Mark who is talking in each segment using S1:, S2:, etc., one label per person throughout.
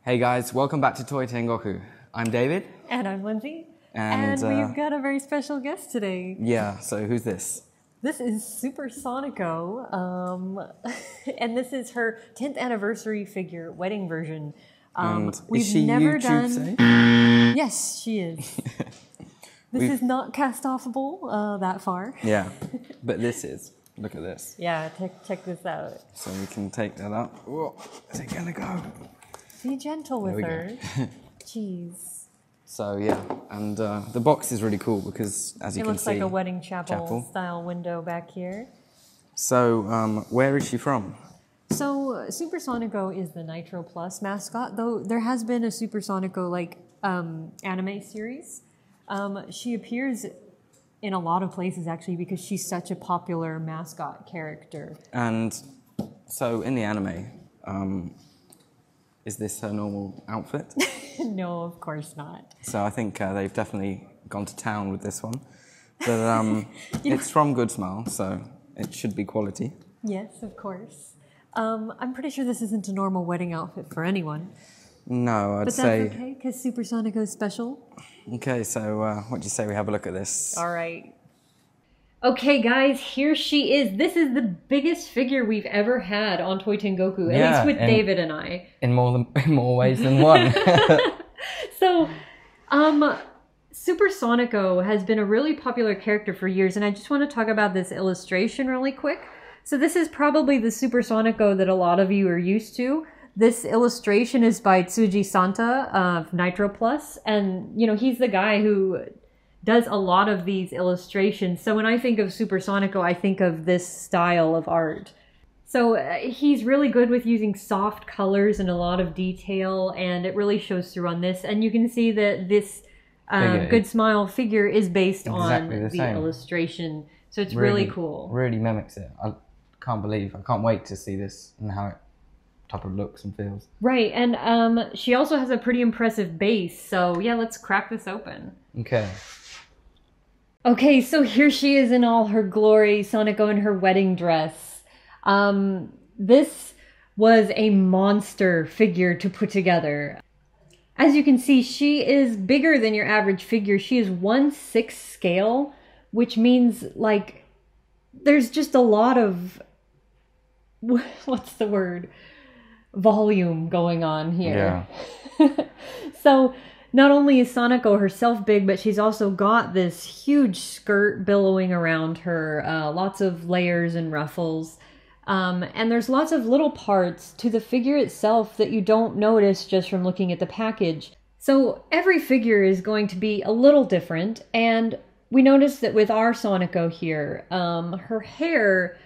S1: Hey guys, welcome back to Toy Tengoku. I'm David.
S2: And I'm Lindsay. And we've got a very special guest today.
S1: Yeah, so who's this?
S2: This is Super Sonico. And this is her 10th anniversary figure, wedding version.
S1: Is she
S2: never
S1: YouTube safe?
S2: Yes, she is. This is not cast-offable that far.
S1: Yeah, but this is. Look at this.
S2: Yeah, check this out.
S1: So we can take that up. Whoa, is it gonna go?
S2: Be gentle with her. Jeez.
S1: So yeah, and the box is really cool because, as you can see,
S2: it looks like a wedding chapel style window back here.
S1: So where is she from?
S2: So Super Sonico is the Nitroplus mascot, though there has been a Super Sonico anime series. She appears in a lot of places actually because she's such a popular mascot character.
S1: And so in the anime, is this her normal outfit?
S2: No, of course not.
S1: So I think they've definitely gone to town with this one. But it's from Good Smile, so it should be quality.
S2: Yes, of course. I'm pretty sure this isn't a normal wedding outfit for anyone.
S1: No, I'd say...
S2: But that's okay, because Super Sonico is special.
S1: Okay, so what do you say we have a look at this?
S2: All right. Okay, guys, here she is. This is the biggest figure we've ever had on Toy Tengoku, at least with David and I.
S1: In more ways than one.
S2: So, Super Sonico has been a really popular character for years, and I just want to talk about this illustration really quick. So this is probably the Super Sonico that a lot of you are used to. This illustration is by Tsuji Santa of Nitroplus, and, you know, he's the guy who does a lot of these illustrations. So when I think of Super Sonico, I think of this style of art. So he's really good with using soft colors and a lot of detail, and it really shows through on this. And you can see that this Good Smile figure is based on the illustration. So it's really cool.
S1: Really mimics it. I can't wait to see this and how it type of looks and feels.
S2: Right, and she also has a pretty impressive base. So yeah, let's crack this open.
S1: Okay.
S2: Okay, so here she is in all her glory, Sonico in her wedding dress. This was a monster figure to put together. As you can see, she is bigger than your average figure. She is 1/6 scale, which means, like, there's just a lot of, what's the word? Volume going on here. Yeah. So not only is Sonico herself big, but she's also got this huge skirt billowing around her, lots of layers and ruffles. And there's lots of little parts to the figure itself that you don't notice just from looking at the package. So every figure is going to be a little different, and we noticed that with our Sonico here, her hair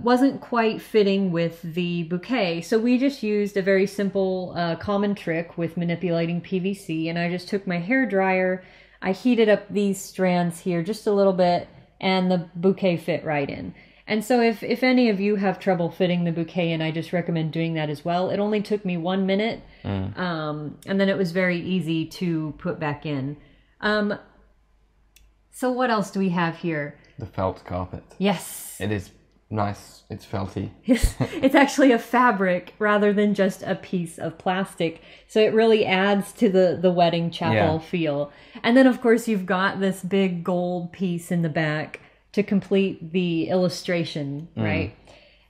S2: wasn't quite fitting with the bouquet. So we just used a very simple common trick with manipulating PVC, and I just took my hair dryer, I heated up these strands here just a little bit, and the bouquet fit right in. And so if any of you have trouble fitting the bouquet in, I just recommend doing that as well. It only took me 1 minute, and then it was very easy to put back in. So what else do we have here?
S1: The felt carpet.
S2: Yes.
S1: It is nice. It's felty.
S2: It's actually a fabric rather than just a piece of plastic. So it really adds to the wedding chapel feel. And then, of course, you've got this big gold piece in the back to complete the illustration, right?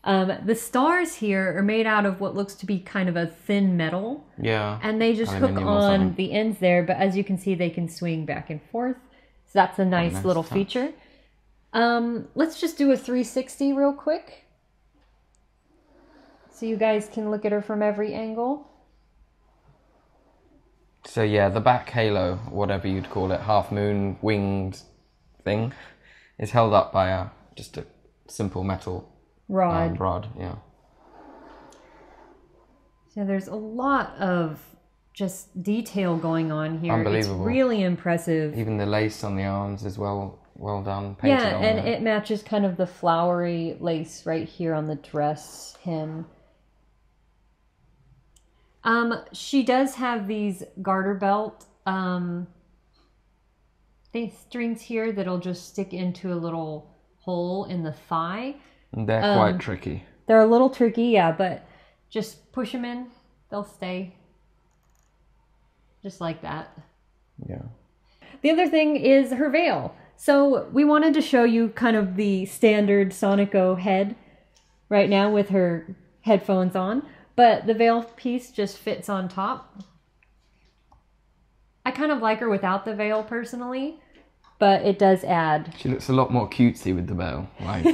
S2: The stars here are made out of what looks to be kind of a thin metal.
S1: Yeah.
S2: And they just hook on the ends there, but as you can see, they can swing back and forth. So that's a nice little feature. Let's just do a 360 real quick, so you guys can look at her from every angle.
S1: So yeah, the back halo, whatever you'd call it, half moon winged thing, is held up by just a simple metal rod. Yeah.
S2: So there's a lot of just detail going on here.
S1: Unbelievable.
S2: It's really impressive.
S1: Even the lace on the arms is well done. Painted on
S2: and
S1: there.
S2: it matches kind of the flowery lace right here on the dress hem. She does have these garter belt strings here that'll just stick into a little hole in the thigh.
S1: They're quite tricky.
S2: They're a little tricky, yeah, but just push them in they'll stay just like that.
S1: Yeah.
S2: The other thing is her veil. So we wanted to show you kind of the standard Sonico head right now with her headphones on, but the veil piece just fits on top. I kind of like her without the veil personally, but it does add.
S1: She looks a lot more cutesy with the veil. Like,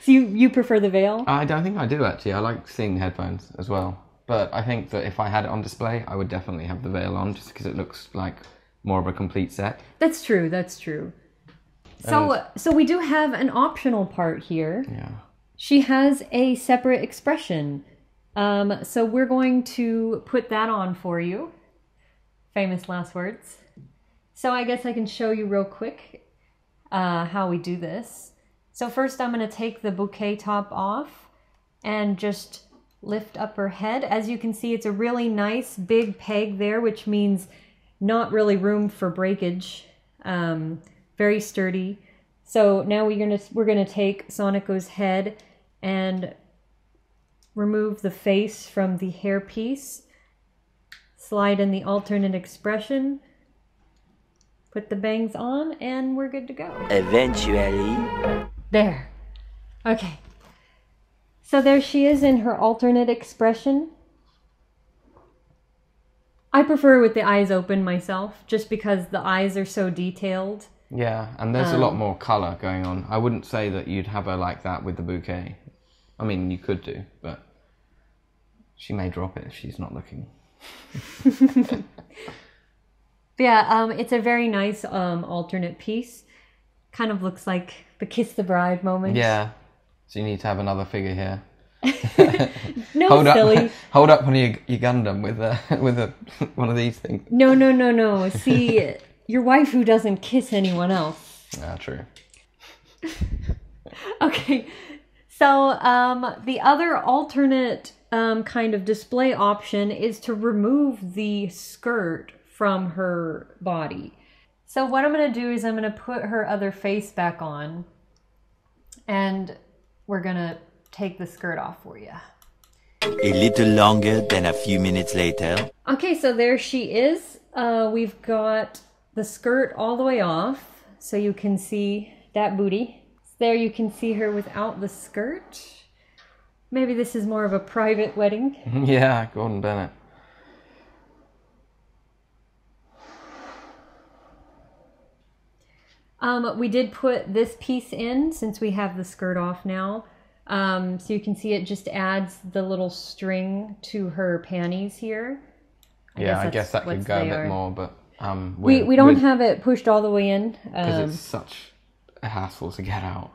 S2: so you prefer the veil?
S1: I don't think I do actually. I like seeing the headphones as well. But I think that if I had it on display, I would definitely have the veil on just because it looks like more of a complete set.
S2: That's true, that's true. So we do have an optional part here.
S1: Yeah.
S2: She has a separate expression. So we're going to put that on for you. Famous last words. So I guess I can show you real quick how we do this. So first I'm going to take the bouquet top off and just lift up her head. As you can see, it's a really nice big peg there, which means not really room for breakage. Very sturdy. So now we're gonna take Sonico's head and remove the face from the hair piece. Slide in the alternate expression. Put the bangs on, and we're good to go.
S3: Eventually.
S2: There. Okay. So there she is in her alternate expression. I prefer with the eyes open myself, just because the eyes are so detailed.
S1: Yeah, and there's a lot more colour going on. I wouldn't say that you'd have her like that with the bouquet. I mean, you could do, but she may drop it if she's not looking.
S2: Yeah, it's a very nice alternate piece. Kind of looks like the Kiss the Bride moment.
S1: Yeah, so you need to have another figure here.
S2: No,
S1: hold
S2: silly.
S1: Up, hold up one of your Gundam with one of these things.
S2: No. See, your waifu doesn't kiss anyone else.
S1: Ah, true.
S2: Okay, so the other alternate kind of display option is to remove the skirt from her body. So what I'm going to do is I'm going to put her other face back on, and we're going to take the skirt off for you.
S3: A little longer than a few minutes later.
S2: Okay, so there she is. We've got the skirt all the way off, so you can see that booty. There you can see her without the skirt. Maybe this is more of a private wedding.
S1: Yeah, Gordon Bennett.
S2: We did put this piece in since we have the skirt off now. So you can see it just adds the little string to her panties here.
S1: I guess that could go a bit more, but
S2: we don't have it pushed all the way in.
S1: Because it's such a hassle to get out.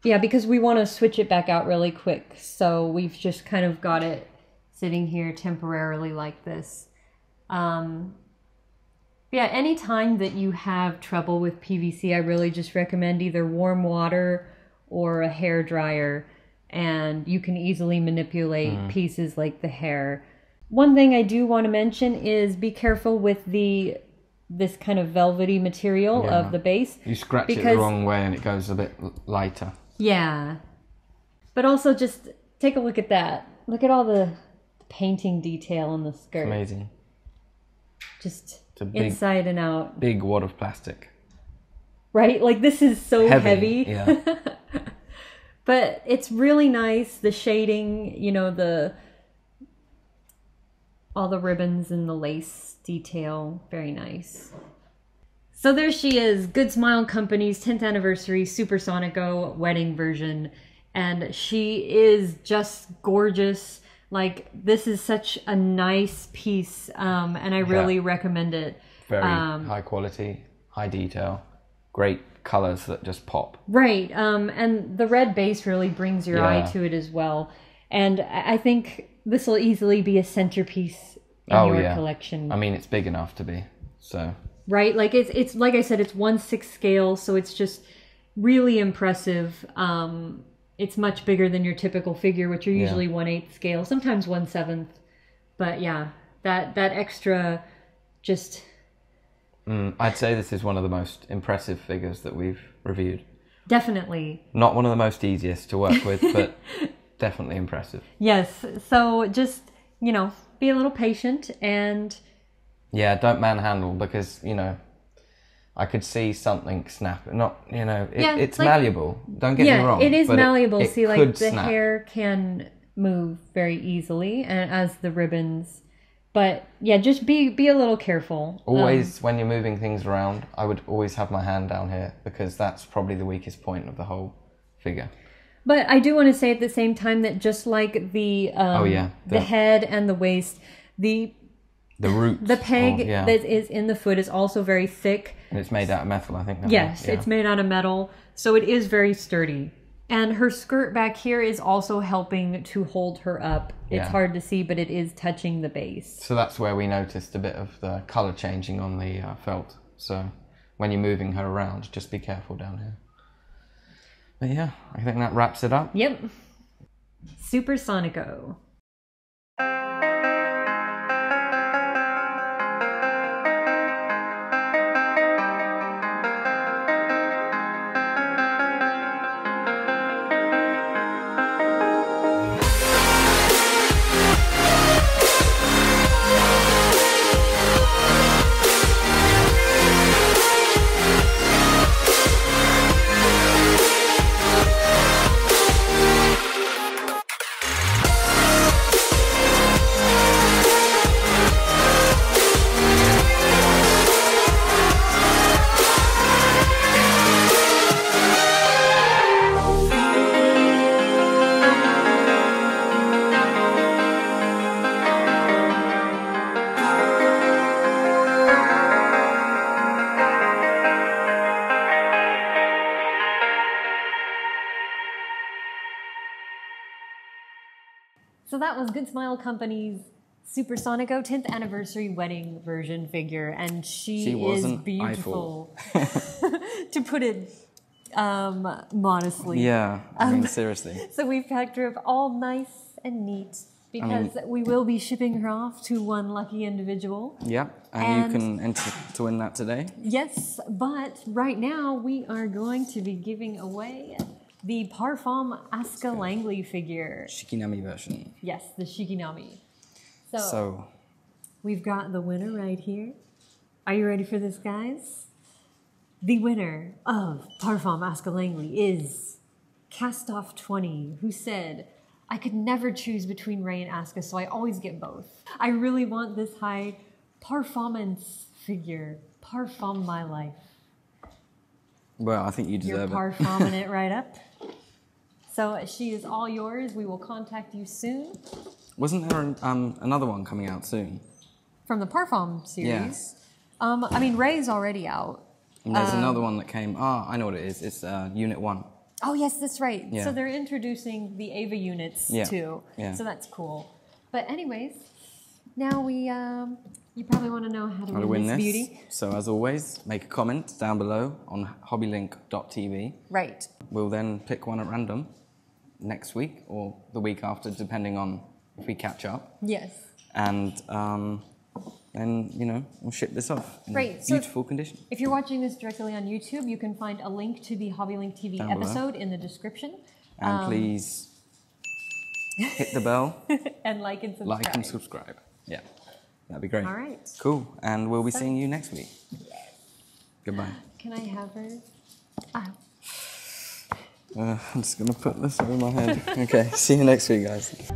S2: Yeah, because we want to switch it back out really quick. So we've just kind of got it sitting here temporarily like this. Yeah, anytime that you have trouble with PVC, I really just recommend either warm water or a hair dryer, and you can easily manipulate pieces like the hair. One thing I do want to mention is be careful with this kind of velvety material of the base.
S1: You scratch it the wrong way and it goes a bit lighter. Yeah.
S2: But also just take a look at that. Look at all the painting detail on the skirt.
S1: It's amazing.
S2: Just inside and out.
S1: Big wad of plastic.
S2: Right? Like this is so heavy.
S1: Yeah.
S2: But it's really nice. The shading, you know, all the ribbons and the lace detail. Very nice. So there she is. Good Smile Company's 10th anniversary Super Sonico wedding version. And she is just gorgeous. Like, this is such a nice piece. And I really recommend it.
S1: Very high quality, high detail, great colors that just pop.
S2: Right. And the red base really brings your eye to it as well. And I think this will easily be a centerpiece in your collection.
S1: I mean, it's big enough to be, so.
S2: Right. Like it's like I said, it's 1/6 scale. So it's just really impressive. It's much bigger than your typical figure, which are usually 1/8 scale, sometimes 1/7. But yeah, that extra just...
S1: I'd say this is one of the most impressive figures that we've reviewed.
S2: Definitely.
S1: Not one of the most easiest to work with, but definitely impressive.
S2: Yes. So just you know, be a little patient and...
S1: Yeah, don't manhandle because, you know, I could see something snap. Not, you know, it's like, malleable. Don't get me wrong.
S2: Yeah, it is malleable. See, like the
S1: snap.
S2: hair can move very easily and as the ribbons. But yeah, just be a little careful.
S1: Always, when you're moving things around, I would always have my hand down here because that's probably the weakest point of the whole figure. But
S2: I do want to say at the same time that just like the head and the waist, the root, the peg that is in the foot is also very thick.
S1: And it's made out of metal, I think.
S2: Yes, it's made out of metal, so it is very sturdy. And her skirt back here is also helping to hold her up. It's hard to see, but it is touching the base.
S1: So that's where we noticed a bit of the colour changing on the felt. So when you're moving her around, just be careful down here. But yeah, I think that wraps it up.
S2: Yep. Super Sonico. So that was Good Smile Company's Super Sonico 10th anniversary wedding version figure, and she is beautiful. To put it modestly.
S1: Yeah, I mean, seriously.
S2: So we've packed her up all nice and neat because we will be shipping her off to one lucky individual.
S1: Yep, and you can enter to win that today.
S2: Yes, but right now we are going to be giving away the Parfom Asuka Langley figure.
S1: Shikinami version.
S2: Yes, the Shikinami. So, we've got the winner right here. Are you ready for this, guys? The winner of Parfom Asuka Langley is Castoff20, who said, I could never choose between Ray and Asuka, so I always get both. I really want this high performance figure. Parfom my life.
S1: Well, I think you deserve
S2: You're Parfoming it right up. So she is all yours. We will contact you soon.
S1: Wasn't there another one coming out soon?
S2: From the Parfom series? Yeah. I mean, Ray's already out.
S1: And there's another one that came... I know what it is. It's Unit 1.
S2: Oh, yes, that's right.
S1: Yeah.
S2: So they're introducing the Ava units, too. Yeah. So that's cool. But anyways, now we... you probably want to know how to win this beauty.
S1: So as always, make a comment down below on hobbylink.tv.
S2: Right.
S1: We'll then pick one at random next week or the week after, depending on if we catch up.
S2: Yes.
S1: And then, you know, we'll ship this off in beautiful condition.
S2: If you're watching this directly on YouTube, you can find a link to the HobbyLink TV episode in the description.
S1: And please hit the bell.
S2: And like and subscribe.
S1: Like and subscribe. Yeah. That'd be great.
S2: All right.
S1: Cool. And we'll be seeing you next week.
S2: Yes.
S1: Goodbye.
S2: Can I have her? Oh.
S1: I'm just going to put this over my head. Okay. See you next week, guys.